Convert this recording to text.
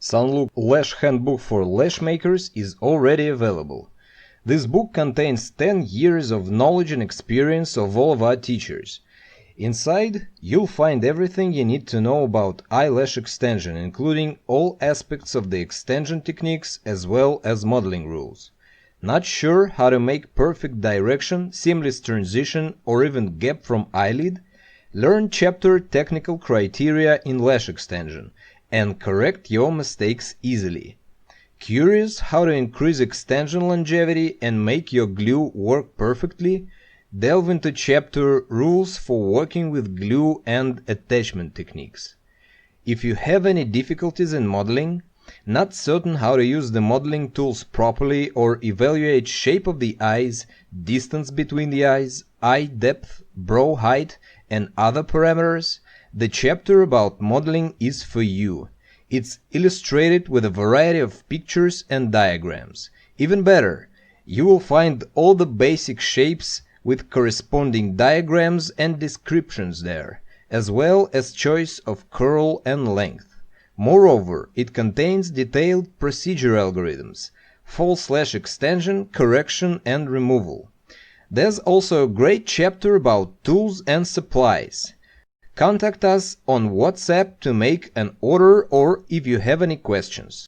Sunlook Lash Handbook for Lash Makers is already available. This book contains 10 years of knowledge and experience of all of our teachers. Inside, you'll find everything you need to know about eyelash extension, including all aspects of the extension techniques as well as modeling rules. Not sure how to make perfect direction, seamless transition, or even gap from eyelid? Learn chapter technical criteria in lash extension and correct your mistakes easily. Curious how to increase extension longevity and make your glue work perfectly? Delve into chapter Rules for Working with Glue and Attachment Techniques. If you have any difficulties in modeling, not certain how to use the modeling tools properly or evaluate shape of the eyes, distance between the eyes, eye depth, brow height, and other parameters, the chapter about modeling is for you. It's illustrated with a variety of pictures and diagrams. Even better, you will find all the basic shapes with corresponding diagrams and descriptions there, as well as choice of curl and length. Moreover, it contains detailed procedure algorithms, false lash extension, correction and removal. There's also a great chapter about tools and supplies. Contact us on WhatsApp to make an order or if you have any questions.